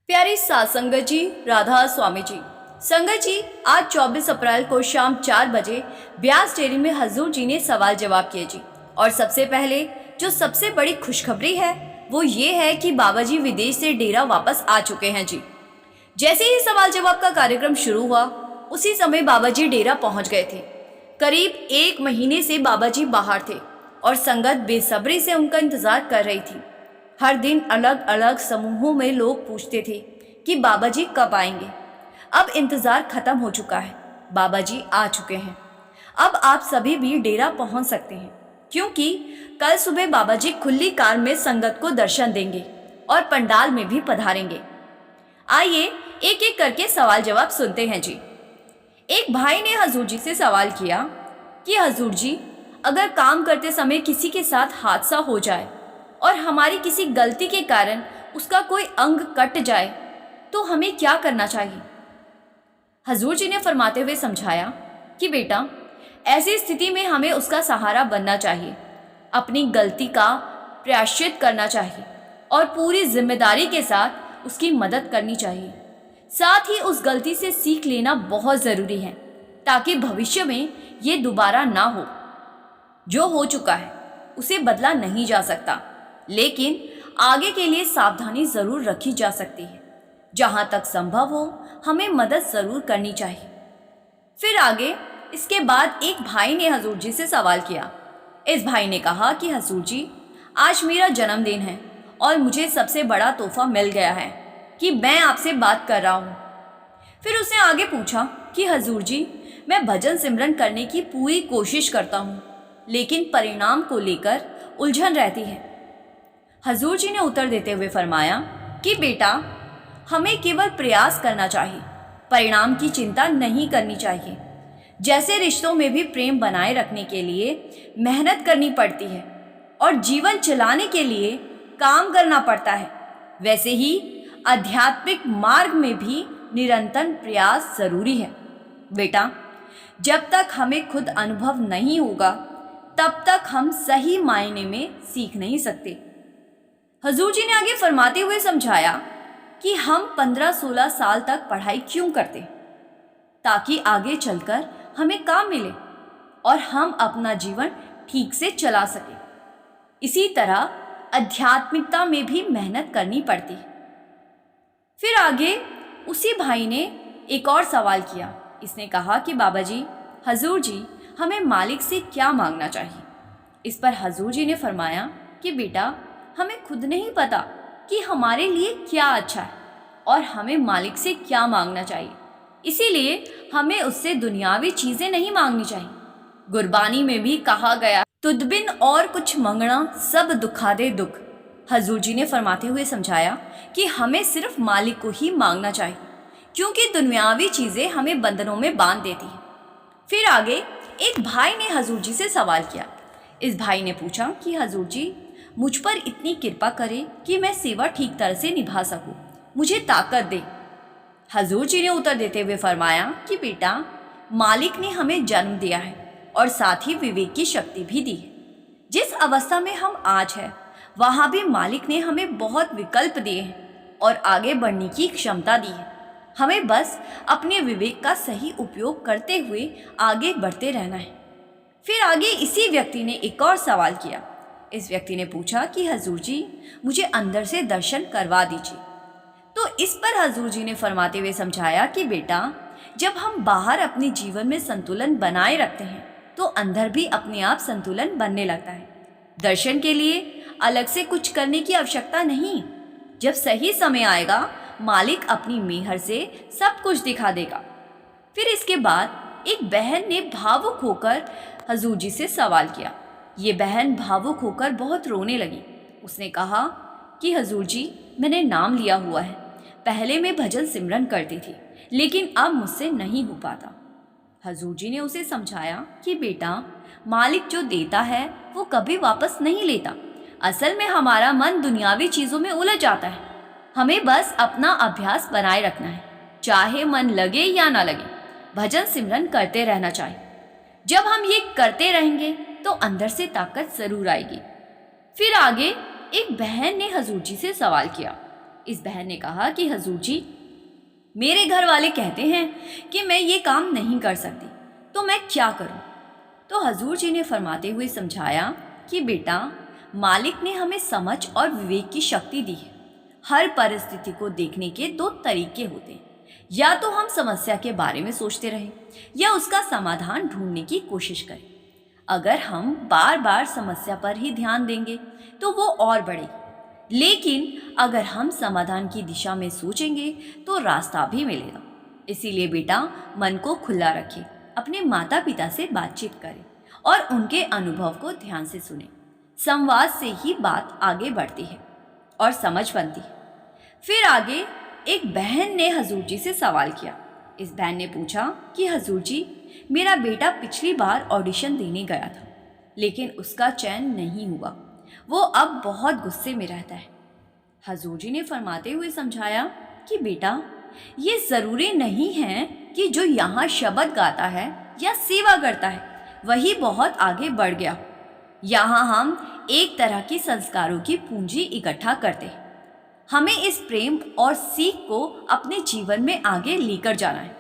प्यारी सात संगत जी, राधा स्वामी जी। संगत जी, आज 24 अप्रैल को शाम 4 बजे ब्यास डेयरी में हजूर जी ने सवाल जवाब किए जी। और सबसे पहले जो सबसे बड़ी खुशखबरी है वो ये है कि बाबा जी विदेश से डेरा वापस आ चुके हैं जी। जैसे ही सवाल जवाब का कार्यक्रम शुरू हुआ उसी समय बाबा जी डेरा पहुंच गए थे। करीब 1 महीने से बाबा जी बाहर थे और संगत बेसब्री से उनका इंतजार कर रही थी। हर दिन अलग अलग समूहों में लोग पूछते थे कि बाबा जी कब आएंगे। अब इंतजार खत्म हो चुका है, बाबा जी आ चुके हैं। अब आप सभी भी डेरा पहुंच सकते हैं, क्योंकि कल सुबह बाबा जी खुली कार में संगत को दर्शन देंगे और पंडाल में भी पधारेंगे। आइए एक एक करके सवाल जवाब सुनते हैं जी। एक भाई ने हजूर जी से सवाल किया कि हजूर जी, अगर काम करते समय किसी के साथ हादसा हो जाए और हमारी किसी गलती के कारण उसका कोई अंग कट जाए तो हमें क्या करना चाहिए। हजूर जी ने फरमाते हुए समझाया कि बेटा, ऐसी स्थिति में हमें उसका सहारा बनना चाहिए, अपनी गलती का प्रायश्चित करना चाहिए और पूरी जिम्मेदारी के साथ उसकी मदद करनी चाहिए। साथ ही उस गलती से सीख लेना बहुत ज़रूरी है ताकि भविष्य में ये दोबारा ना हो। जो हो चुका है उसे बदला नहीं जा सकता, लेकिन आगे के लिए सावधानी ज़रूर रखी जा सकती है। जहाँ तक संभव हो हमें मदद ज़रूर करनी चाहिए। फिर आगे इसके बाद एक भाई ने हजूर जी से सवाल किया। इस भाई ने कहा कि हजूर जी, आज मेरा जन्मदिन है और मुझे सबसे बड़ा तोहफा मिल गया है कि मैं आपसे बात कर रहा हूँ। फिर उसने आगे पूछा कि हजूर जी, मैं भजन सिमरन करने की पूरी कोशिश करता हूँ, लेकिन परिणाम को लेकर उलझन रहती है। हजूर जी ने उत्तर देते हुए फरमाया कि बेटा, हमें केवल प्रयास करना चाहिए, परिणाम की चिंता नहीं करनी चाहिए। जैसे रिश्तों में भी प्रेम बनाए रखने के लिए मेहनत करनी पड़ती है और जीवन चलाने के लिए काम करना पड़ता है, वैसे ही आध्यात्मिक मार्ग में भी निरंतर प्रयास जरूरी है। बेटा, जब तक हमें खुद अनुभव नहीं होगा तब तक हम सही मायने में सीख नहीं सकते। हजूर जी ने आगे फरमाते हुए समझाया कि हम 15-16 साल तक पढ़ाई क्यों करते, ताकि आगे चलकर हमें काम मिले और हम अपना जीवन ठीक से चला सकें। इसी तरह आध्यात्मिकता में भी मेहनत करनी पड़ती है। फिर आगे उसी भाई ने एक और सवाल किया। इसने कहा कि बाबा जी, हजूर जी, हमें मालिक से क्या मांगना चाहिए। इस पर हजूर जी ने फरमाया कि बेटा, हमें खुद नहीं पता कि हमारे लिए क्या अच्छा है और हमें मालिक से क्या मांगना चाहिए, इसीलिए हमें उससे दुनियावी चीज़ें नहीं मांगनी चाहिए। गुरबानी में भी कहा गया, तुद बिन और कुछ मंगना सब दुखा दे दुख। हजूर जी ने फरमाते हुए समझाया कि हमें सिर्फ मालिक को ही मांगना चाहिए, क्योंकि दुनियावी चीज़ें हमें बंधनों में बांध देती हैं। फिर आगे एक भाई ने हजूर जी से सवाल किया। इस भाई ने पूछा कि हजूर जी, मुझ पर इतनी कृपा करें कि मैं सेवा ठीक तरह से निभा सकूं, मुझे ताकत दे। हजूर जी ने उत्तर देते हुए फरमाया कि बेटा, मालिक ने हमें जन्म दिया है और साथ ही विवेक की शक्ति भी दी है। जिस अवस्था में हम आज हैं वहाँ भी मालिक ने हमें बहुत विकल्प दिए हैं और आगे बढ़ने की क्षमता दी है। हमें बस अपने विवेक का सही उपयोग करते हुए आगे बढ़ते रहना है। फिर आगे इसी व्यक्ति ने एक और सवाल किया। इस व्यक्ति ने पूछा कि हजूर जी, मुझे अंदर से दर्शन करवा दीजिए। तो इस पर हजूर जी ने फरमाते हुए समझाया कि बेटा, जब हम बाहर अपने जीवन में संतुलन बनाए रखते हैं तो अंदर भी अपने आप संतुलन बनने लगता है। दर्शन के लिए अलग से कुछ करने की आवश्यकता नहीं। जब सही समय आएगा मालिक अपनी मेहर से सब कुछ दिखा देगा। फिर इसके बाद एक बहन ने भावुक होकर हजूर जी से सवाल किया। ये बहन भावुक होकर बहुत रोने लगी। उसने कहा कि हजूर जी, मैंने नाम लिया हुआ है, पहले मैं भजन सिमरन करती थी, लेकिन अब मुझसे नहीं हो पाता। हजूर जी ने उसे समझाया कि बेटा, मालिक जो देता है वो कभी वापस नहीं लेता। असल में हमारा मन दुनियावी चीज़ों में उलझ जाता है। हमें बस अपना अभ्यास बनाए रखना है, चाहे मन लगे या ना लगे, भजन सिमरन करते रहना चाहिए। जब हम ये करते रहेंगे तो अंदर से ताकत ज़रूर आएगी। फिर आगे एक बहन ने हजूर जी से सवाल किया। इस बहन ने कहा कि हजूर जी, मेरे घर वाले कहते हैं कि मैं ये काम नहीं कर सकती, तो मैं क्या करूं? तो हजूर जी ने फरमाते हुए समझाया कि बेटा, मालिक ने हमें समझ और विवेक की शक्ति दी है। हर परिस्थिति को देखने के दो तरीके होते हैं, या तो हम समस्या के बारे में सोचते रहें या उसका समाधान ढूंढने की कोशिश करें। अगर हम बार बार समस्या पर ही ध्यान देंगे तो वो और बढ़ेगी, लेकिन अगर हम समाधान की दिशा में सोचेंगे तो रास्ता भी मिलेगा। इसीलिए बेटा, मन को खुला रखें, अपने माता पिता से बातचीत करें और उनके अनुभव को ध्यान से सुनें। संवाद से ही बात आगे बढ़ती है और समझ बनती है। फिर आगे एक बहन ने हजूर जी से सवाल किया। इस बहन ने पूछा कि हजूर जी, मेरा बेटा पिछली बार ऑडिशन देने गया था, लेकिन उसका चयन नहीं हुआ। वो अब बहुत गुस्से में रहता है। हजूर जी ने फरमाते हुए समझाया कि बेटा, ये ज़रूरी नहीं है कि जो यहाँ शब्द गाता है या सेवा करता है वही बहुत आगे बढ़ गया। यहाँ हम एक तरह की संस्कारों की पूंजी इकट्ठा करते हैं। हमें इस प्रेम और सीख को अपने जीवन में आगे लेकर जाना है।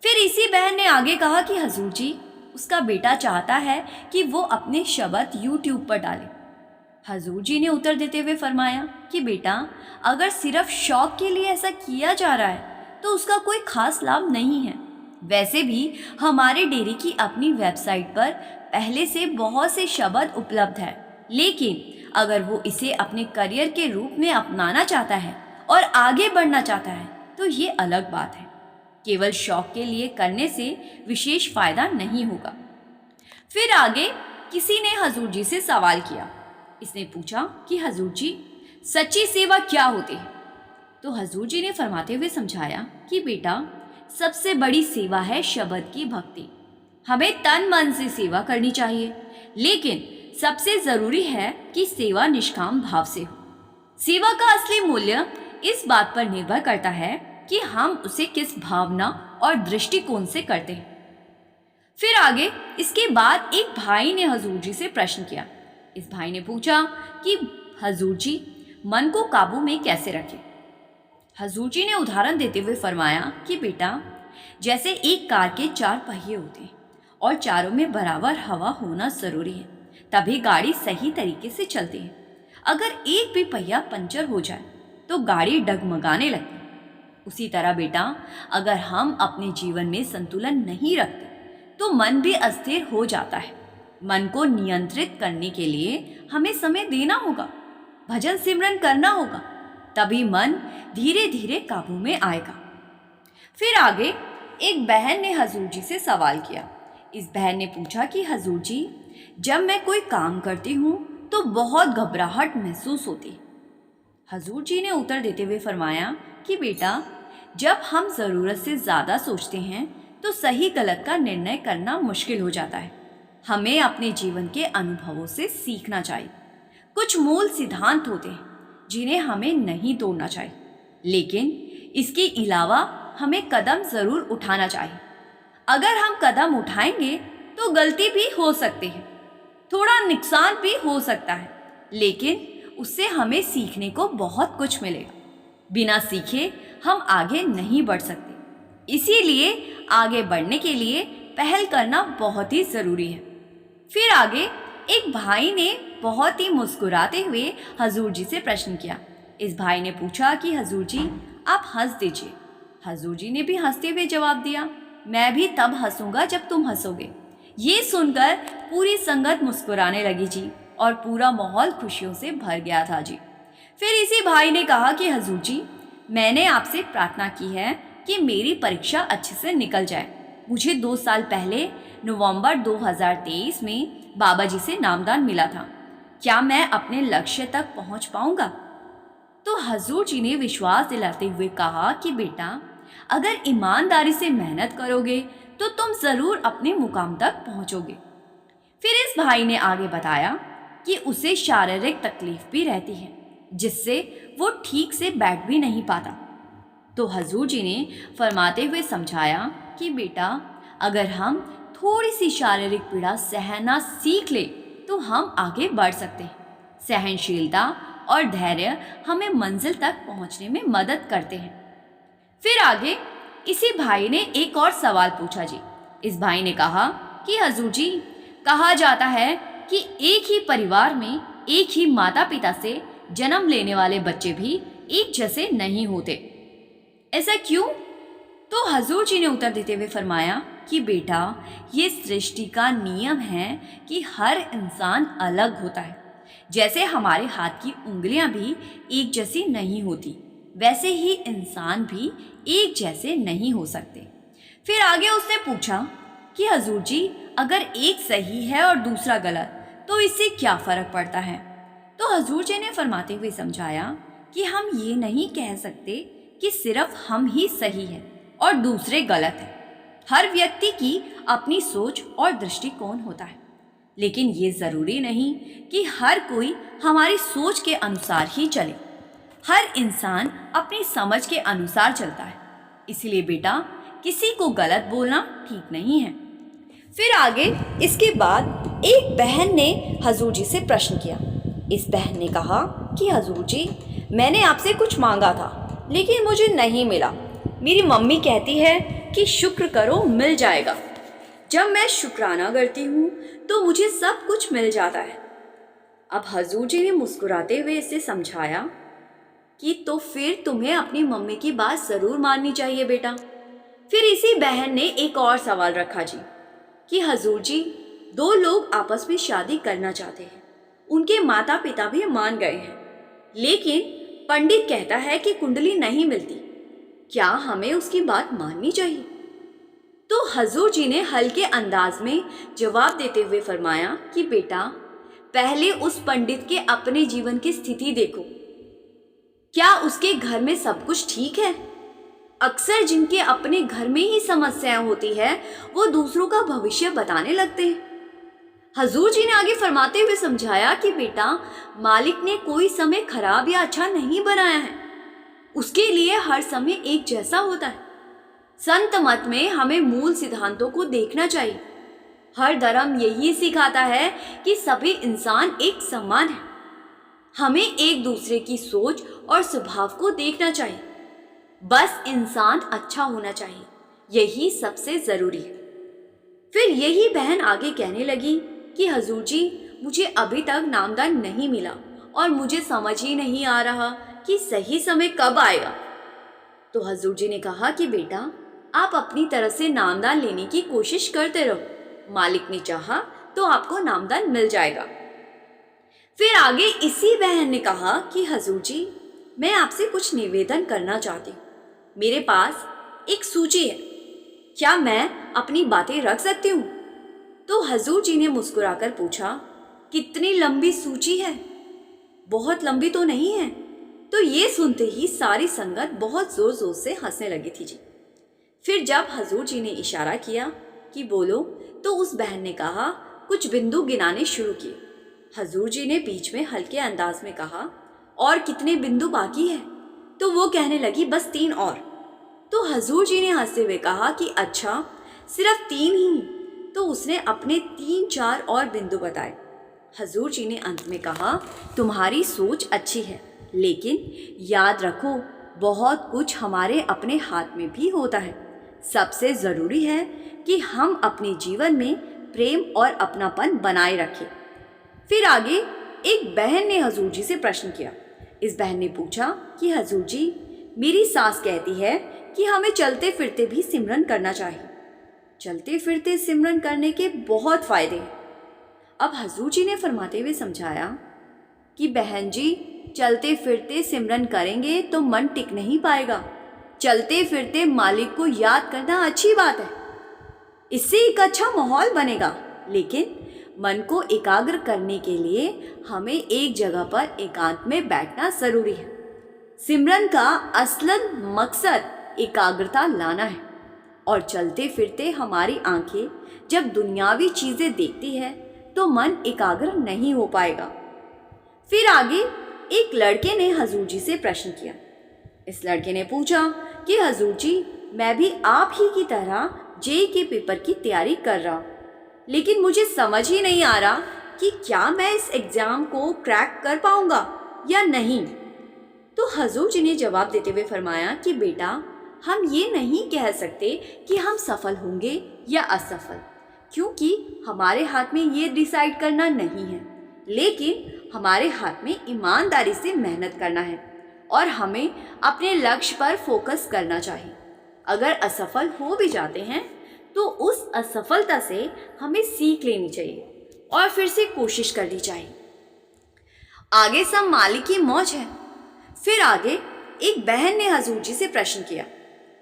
फिर इसी बहन ने आगे कहा कि हजूर जी, उसका बेटा चाहता है कि वो अपने शब्द यूट्यूब पर डाले। हजूर जी ने उत्तर देते हुए फरमाया कि बेटा, अगर सिर्फ शौक के लिए ऐसा किया जा रहा है तो उसका कोई खास लाभ नहीं है। वैसे भी हमारे डेयरी की अपनी वेबसाइट पर पहले से बहुत से शब्द उपलब्ध है, लेकिन अगर वो इसे अपने करियर के रूप में अपनाना चाहता है और आगे बढ़ना चाहता है तो ये अलग बात है। केवल शौक के लिए करने से विशेष फायदा नहीं होगा। फिर आगे किसी ने हजूर जी से सवाल किया। इसने पूछा कि हजूर जी, सच्ची सेवा क्या होती है? तो हजूर जी ने फरमाते हुए समझाया कि बेटा, सबसे बड़ी सेवा है शब्द की भक्ति। हमें तन मन से सेवा करनी चाहिए, लेकिन सबसे जरूरी है कि सेवा निष्काम भाव से हो। सेवा का असली मूल्य इस बात पर निर्भर करता है कि हम उसे किस भावना और दृष्टिकोण से करते हैं। फिर आगे इसके बाद एक भाई ने हजूर जी से प्रश्न किया। इस भाई ने पूछा कि हजूर जी, मन को काबू में कैसे रखें? हजूर जी ने उदाहरण देते हुए फरमाया कि बेटा, जैसे एक कार के 4 पहिए होते हैं और चारों में बराबर हवा होना जरूरी है, तभी गाड़ी सही तरीके से चलती है। अगर एक भी पहिया पंचर हो जाए तो गाड़ी डगमगाने लगती है। उसी तरह बेटा, अगर हम अपने जीवन में संतुलन नहीं रखते तो मन भी अस्थिर हो जाता है। मन को नियंत्रित करने के लिए हमें समय देना होगा, भजन सिमरन करना होगा, तभी मन धीरे धीरे काबू में आएगा। फिर आगे एक बहन ने हजूर जी से सवाल किया। इस बहन ने पूछा कि हजूर जी, जब मैं कोई काम करती हूँ तो बहुत घबराहट महसूस होती है। हजूर जी ने उत्तर देते हुए फरमाया कि बेटा, जब हम ज़रूरत से ज़्यादा सोचते हैं तो सही गलत का निर्णय करना मुश्किल हो जाता है। हमें अपने जीवन के अनुभवों से सीखना चाहिए। कुछ मूल सिद्धांत होते हैं जिन्हें हमें नहीं तोड़ना चाहिए, लेकिन इसके अलावा हमें कदम ज़रूर उठाना चाहिए। अगर हम कदम उठाएंगे तो गलती भी हो सकती है, थोड़ा नुकसान भी हो सकता है, लेकिन उससे हमें सीखने को बहुत कुछ मिलेगा। बिना सीखे हम आगे नहीं बढ़ सकते। इसीलिए आगे बढ़ने के लिए पहल करना बहुत ही ज़रूरी है। फिर आगे एक भाई ने बहुत ही मुस्कुराते हुए हजूर जी से प्रश्न किया। इस भाई ने पूछा कि हजूर जी, आप हंस दीजिए। हजूर जी ने भी हंसते हुए जवाब दिया, मैं भी तब हंसूंगा जब तुम हंसोगे। ये सुनकर पूरी संगत मुस्कुराने लगी जी और पूरा माहौल खुशियों से भर गया था जी। फिर इसी भाई ने कहा कि हजूर जी, मैंने आपसे प्रार्थना की है कि मेरी परीक्षा अच्छे से निकल जाए। मुझे 2 साल पहले नवंबर 2023 में बाबा जी से नामदान मिला था। क्या मैं अपने लक्ष्य तक पहुंच पाऊंगा? तो हजूर जी ने विश्वास दिलाते हुए कहा कि बेटा, अगर ईमानदारी से मेहनत करोगे तो तुम ज़रूर अपने मुकाम तक पहुंचोगे। फिर इस भाई ने आगे बताया कि उसे शारीरिक तकलीफ भी रहती है, जिससे वो ठीक से बैठ भी नहीं पाता। तो हजूर जी ने फरमाते हुए समझाया कि बेटा, अगर हम थोड़ी सी शारीरिक पीड़ा सहना सीख ले तो हम आगे बढ़ सकते हैं। सहनशीलता और धैर्य हमें मंजिल तक पहुंचने में मदद करते हैं। फिर आगे इसी भाई ने एक और सवाल पूछा जी। इस भाई ने कहा कि हजूर जी, कहा जाता है कि एक ही परिवार में एक ही माता पिता से जन्म लेने वाले बच्चे भी एक जैसे नहीं होते, ऐसा क्यों? तो हजूर जी ने उत्तर देते हुए फरमाया कि बेटा, ये सृष्टि का नियम है कि हर इंसान अलग होता है। जैसे हमारे हाथ की उंगलियां भी एक जैसी नहीं होती, वैसे ही इंसान भी एक जैसे नहीं हो सकते। फिर आगे उसने पूछा कि हजूर जी, अगर एक सही है और दूसरा गलत, तो इससे क्या फर्क पड़ता है? तो हजूर जी ने फरमाते हुए समझाया कि हम ये नहीं कह सकते कि सिर्फ हम ही सही हैं और दूसरे गलत हैं। हर व्यक्ति की अपनी सोच और दृष्टिकोण होता है, लेकिन ये जरूरी नहीं कि हर कोई हमारी सोच के अनुसार ही चले। हर इंसान अपनी समझ के अनुसार चलता है। इसलिए बेटा, किसी को गलत बोलना ठीक नहीं है। फिर आगे इसके बाद एक बहन ने हजूर जी से प्रश्न किया। इस बहन ने कहा कि हजूर जी, मैंने आपसे कुछ मांगा था लेकिन मुझे नहीं मिला। मेरी मम्मी कहती है कि शुक्र करो, मिल जाएगा। जब मैं शुक्राना करती हूँ तो मुझे सब कुछ मिल जाता है। अब हजूर जी ने मुस्कुराते हुए इसे समझाया कि तो फिर तुम्हें अपनी मम्मी की बात ज़रूर माननी चाहिए बेटा। फिर इसी बहन ने एक और सवाल रखा जी कि हजूर जी, दो लोग आपस में शादी करना चाहते हैं, उनके माता पिता भी मान गए हैं, लेकिन पंडित कहता है कि कुंडली नहीं मिलती। क्या हमें उसकी बात माननी चाहिए? तो हजूर जी ने हल्के अंदाज में जवाब देते हुए फरमाया कि बेटा, पहले उस पंडित के अपने जीवन की स्थिति देखो। क्या उसके घर में सब कुछ ठीक है? अक्सर जिनके अपने घर में ही समस्याएं होती है, वो दूसरों का भविष्य बताने लगते हैं। हजूर जी ने आगे फरमाते हुए समझाया कि बेटा, मालिक ने कोई समय खराब या अच्छा नहीं बनाया है, उसके लिए हर समय एक जैसा होता है। संत मत में हमें मूल सिद्धांतों को देखना चाहिए। हर धर्म यही सिखाता है कि सभी इंसान एक समान है। हमें एक दूसरे की सोच और स्वभाव को देखना चाहिए। बस इंसान अच्छा होना चाहिए, यही सबसे जरूरी है। फिर यही बहन आगे कहने लगी कि हजूर जी, मुझे अभी तक नामदान नहीं मिला और मुझे समझ ही नहीं आ रहा कि सही समय कब आएगा। तो हजूर जी ने कहा कि बेटा, आप अपनी तरफ से नामदान लेने की कोशिश करते रहो। मालिक ने चाहा तो आपको नामदान मिल जाएगा। फिर आगे इसी बहन ने कहा कि हजूर जी, मैं आपसे कुछ निवेदन करना चाहती हूँ। मेरे पास एक सूची है, क्या मैं अपनी बातें रख सकती हूँ? तो हजूर जी ने मुस्कुराकर पूछा, कितनी लंबी सूची है? बहुत लंबी तो नहीं है। तो ये सुनते ही सारी संगत बहुत जोर जोर से हंसने लगी थी जी। फिर जब हजूर जी ने इशारा किया कि बोलो, तो उस बहन ने कहा, कुछ बिंदु गिनाने शुरू किए। हजूर जी ने बीच में हल्के अंदाज में कहा, और कितने बिंदु बाकी है? तो वो कहने लगी, बस 3 और। तो हजूर जी ने हंसते हुए कहा कि अच्छा, सिर्फ 3 ही? तो उसने अपने 3-4 और बिंदु बताए। हजूर जी ने अंत में कहा, तुम्हारी सोच अच्छी है, लेकिन याद रखो, बहुत कुछ हमारे अपने हाथ में भी होता है। सबसे ज़रूरी है कि हम अपने जीवन में प्रेम और अपनापन बनाए रखें। फिर आगे एक बहन ने हजूर जी से प्रश्न किया। इस बहन ने पूछा कि हजूर जी, मेरी सास कहती है कि हमें चलते फिरते भी सिमरन करना चाहिए। चलते फिरते सिमरन करने के बहुत फ़ायदे हैं। अब हजूर जी ने फरमाते हुए समझाया कि बहन जी, चलते फिरते सिमरन करेंगे तो मन टिक नहीं पाएगा। चलते फिरते मालिक को याद करना अच्छी बात है, इससे एक अच्छा माहौल बनेगा, लेकिन मन को एकाग्र करने के लिए हमें एक जगह पर एकांत में बैठना ज़रूरी है। सिमरन का असलन मकसद एकाग्रता लाना है, और चलते फिरते हमारी आंखें जब दुनियावी चीज़ें देखती है तो मन एकाग्र नहीं हो पाएगा। फिर आगे एक लड़के ने हजूर जी से प्रश्न किया। इस लड़के ने पूछा कि हजूर जी, मैं भी आप ही की तरह जेईई के पेपर की तैयारी कर रहा हूँ, लेकिन मुझे समझ ही नहीं आ रहा कि क्या मैं इस एग्ज़ाम को क्रैक कर पाऊँगा या नहीं? तो हजूर जी ने जवाब देते हुए फरमाया कि बेटा, हम ये नहीं कह सकते कि हम सफल होंगे या असफल, क्योंकि हमारे हाथ में ये डिसाइड करना नहीं है। लेकिन हमारे हाथ में ईमानदारी से मेहनत करना है और हमें अपने लक्ष्य पर फोकस करना चाहिए। अगर असफल हो भी जाते हैं तो उस असफलता से हमें सीख लेनी चाहिए और फिर से कोशिश करनी चाहिए। आगे सब मालिक की मौज है। फिर आगे एक बहन ने हजूर जी से प्रश्न किया।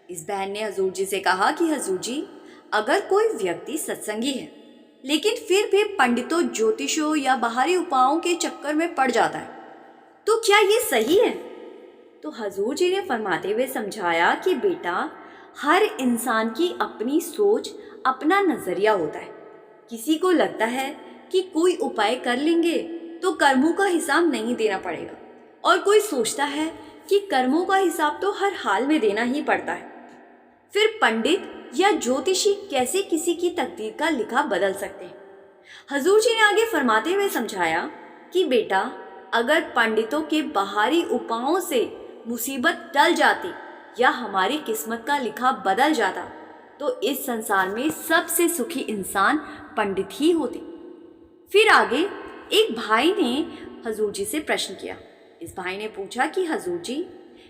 इस बहन ने हजूर जी से कहा कि हजूर जी, अगर कोई व्यक्ति सत्संगी है लेकिन फिर भी पंडितों, ज्योतिषों या बाहरी उपायों के चक्कर में पड़ जाता है, तो क्या ये सही है? तो हजूर जी ने फरमाते हुए समझाया कि बेटा, हर इंसान की अपनी सोच, अपना नजरिया होता है। किसी को लगता है कि कोई उपाय कर लेंगे तो कर्मों का हिसाब नहीं देना पड़ेगा, और कोई सोचता है कि कर्मों का हिसाब तो हर हाल में देना ही पड़ता है। फिर पंडित या ज्योतिषी कैसे किसी की तकदीर का लिखा बदल सकते हैं? हजूर जी ने आगे फरमाते हुए समझाया कि बेटा, अगर पंडितों के बाहरी उपायों से मुसीबत टल जाती या हमारी किस्मत का लिखा बदल जाता तो इस संसार में सबसे सुखी इंसान पंडित ही होते। फिर आगे एक भाई ने हजूर जी से प्रश्न किया। इस भाई ने पूछा कि हजूर जी,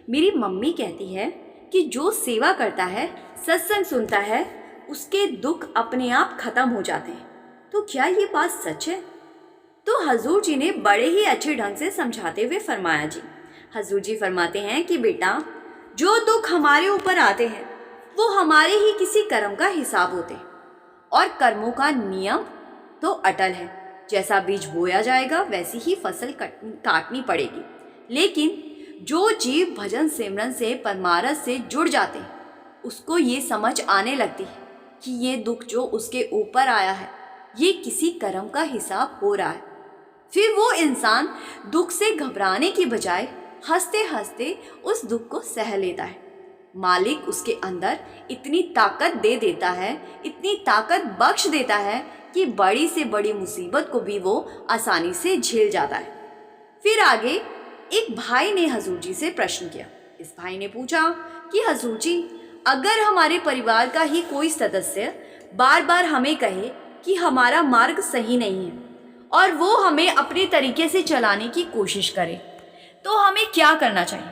मेरी मम्मी कहती है कि जो सेवा करता है, सत्संग सुनता है, उसके दुख अपने आप खत्म हो जाते हैं, तो क्या ये बात सच है? तो हजूर जी ने बड़े ही अच्छे ढंग से समझाते हुए फरमाया जी। हजूर जी फरमाते हैं कि बेटा, जो दुख हमारे ऊपर आते हैं वो हमारे ही किसी कर्म का हिसाब होते हैं, और कर्मों का नियम तो अटल है। जैसा बीज बोया जाएगा वैसी ही फसल काटनी पड़ेगी। लेकिन जो जीव भजन सिमरन से, परमारथ से जुड़ जाते हैं, उसको ये समझ आने लगती है कि ये दुख जो उसके ऊपर आया है ये किसी कर्म का हिसाब हो रहा है। फिर वो इंसान दुख से घबराने की बजाय हंसते हंसते उस दुख को सह लेता है। मालिक उसके अंदर इतनी ताकत दे देता है, इतनी ताकत बख्श देता है कि बड़ी से बड़ी मुसीबत को भी वो आसानी से झेल जाता है। फिर आगे एक भाई ने हजूर जी से प्रश्न किया। इस भाई ने पूछा कि हजूर जी, अगर हमारे परिवार का ही कोई सदस्य बार बार हमें कहे कि हमारा मार्ग सही नहीं है और वो हमें अपने तरीके से चलाने की कोशिश करे, तो हमें क्या करना चाहिए?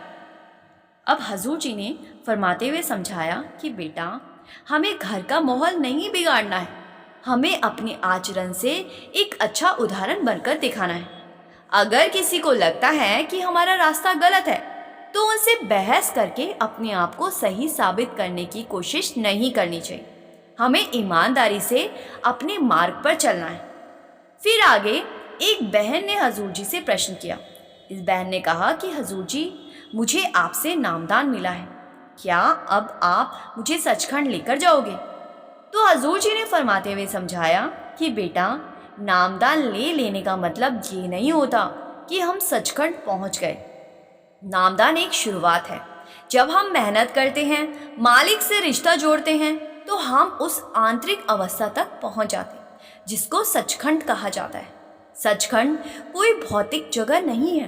अब हजूर जी ने फरमाते हुए समझाया कि बेटा, हमें घर का माहौल नहीं बिगाड़ना है, हमें अपने आचरण से एक अच्छा उदाहरण बनकर दिखाना है। अगर किसी को लगता है कि हमारा रास्ता गलत है तो उनसे बहस करके अपने आप को सही साबित करने की कोशिश नहीं करनी चाहिए। हमें ईमानदारी से अपने मार्ग पर चलना है। फिर आगे एक बहन ने हजूर जी से प्रश्न किया। इस बहन ने कहा कि हजूर जी, मुझे आपसे नामदान मिला है, क्या अब आप मुझे सचखंड लेकर जाओगे? तो हजूर जी ने फरमाते हुए समझाया कि बेटा, नामदान लेने का मतलब ये नहीं होता कि हम सचखंड पहुंच गए। नामदान एक शुरुआत है। जब हम मेहनत करते हैं, मालिक से रिश्ता जोड़ते हैं, तो हम उस आंतरिक अवस्था तक पहुंच जाते हैं जिसको सचखंड कहा जाता है। सचखंड कोई भौतिक जगह नहीं है,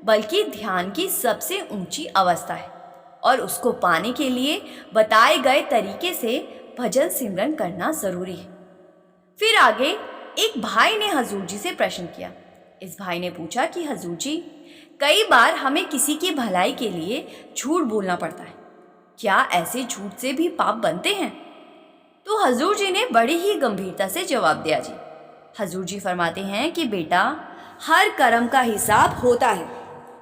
बल्कि ध्यान की सबसे ऊंची अवस्था है, और उसको पाने के लिए बताए गए तरीके से भजन सिमरन करना जरूरी है। फिर आगे एक भाई ने हजूर जी से प्रश्न किया। इस भाई ने पूछा कि हजूर जी, कई बार हमें किसी की भलाई के लिए झूठ बोलना पड़ता है, क्या ऐसे झूठ से भी पाप बनते हैं? तो हजूर जी ने बड़ी ही गंभीरता से जवाब दिया जी। हजूर जी फरमाते हैं कि बेटा, हर कर्म का हिसाब होता है,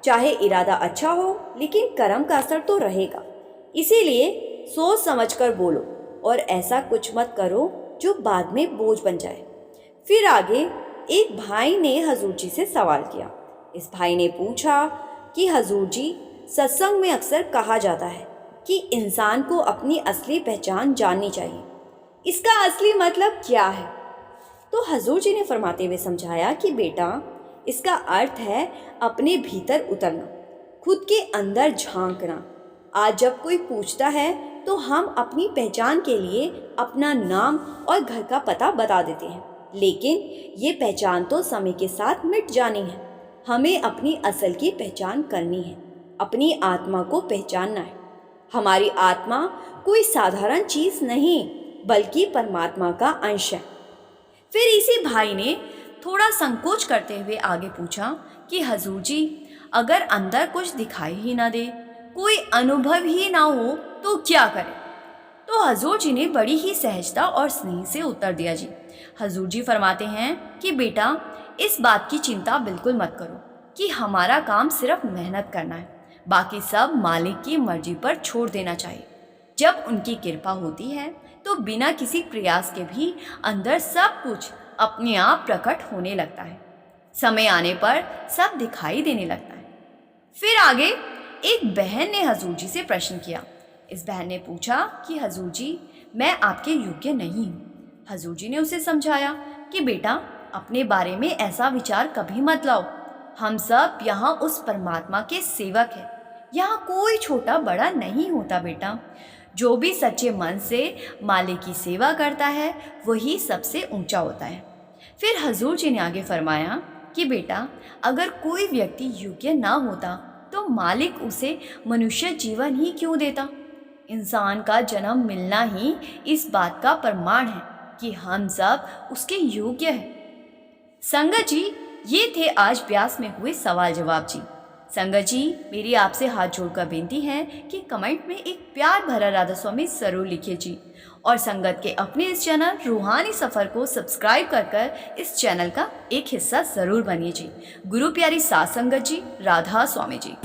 चाहे इरादा अच्छा हो लेकिन कर्म का असर तो रहेगा। इसीलिए सोच समझकर बोलो और ऐसा कुछ मत करो जो बाद में बोझ बन जाए। फिर आगे एक भाई ने हजूर जी से सवाल किया। इस भाई ने पूछा कि हजूर जी, सत्संग में अक्सर कहा जाता है कि इंसान को अपनी असली पहचान जाननी चाहिए, इसका असली मतलब क्या है? तो हजूर जी ने फरमाते हुए समझाया कि बेटा, इसका अर्थ है अपने भीतर उतरना, खुद के अंदर झांकना। आज जब कोई पूछता है तो हम अपनी पहचान के लिए अपना नाम और घर का पता बता देते हैं, लेकिन ये पहचान तो समय के साथ मिट जानी है। हमें अपनी असल की पहचान करनी है, अपनी आत्मा को पहचानना है। हमारी आत्मा कोई साधारण चीज़ नहीं बल्कि परमात्मा का अंश है। फिर इसी भाई ने थोड़ा संकोच करते हुए आगे पूछा कि हजूर जी, अगर अंदर कुछ दिखाई ही ना दे, कोई अनुभव ही ना हो तो क्या करें? तो हजूर जी ने बड़ी ही सहजता और स्नेह से उत्तर दिया जी। हजूर जी फरमाते हैं कि बेटा, इस बात की चिंता बिल्कुल मत करो कि हमारा काम सिर्फ मेहनत करना है, बाकी सब मालिक की मर्जी पर छोड़ देना चाहिए। जब उनकी कृपा होती है तो बिना किसी प्रयास के भी अंदर सब कुछ अपने आप प्रकट होने लगता है। समय आने पर सब दिखाई देने लगता है। फिर आगे एक बहन ने हजूर जी से प्रश्न किया। इस बहन ने पूछा कि हजूर जी, मैं आपके योग्य नहीं हूँ। हजूर जी ने उसे समझाया कि बेटा, अपने बारे में ऐसा विचार कभी मत लाओ। हम सब यहाँ उस परमात्मा के सेवक हैं। यहाँ कोई छोटा बड़ा नहीं होता बेटा। जो भी सच्चे मन से मालिक की सेवा करता है वही सबसे ऊंचा होता है। फिर हजूर जी ने आगे फरमाया कि बेटा, अगर कोई व्यक्ति योग्य ना होता तो मालिक उसे मनुष्य जीवन ही क्यों देता? इंसान का जन्म मिलना ही इस बात का प्रमाण है कि हम सब उसके योग्य हैं। संगत जी, ये थे आज व्यास में हुए सवाल जवाब जी। संगत जी, मेरी आपसे हाथ जोड़कर बेनती है कि कमेंट में एक प्यार भरा राधा स्वामी जरूर लिखिए जी। और संगत के अपने इस चैनल रूहानी सफ़र को सब्सक्राइब कर इस चैनल का एक हिस्सा ज़रूर बनिए जी। गुरु प्यारी साथ संगत जी, राधा स्वामी जी।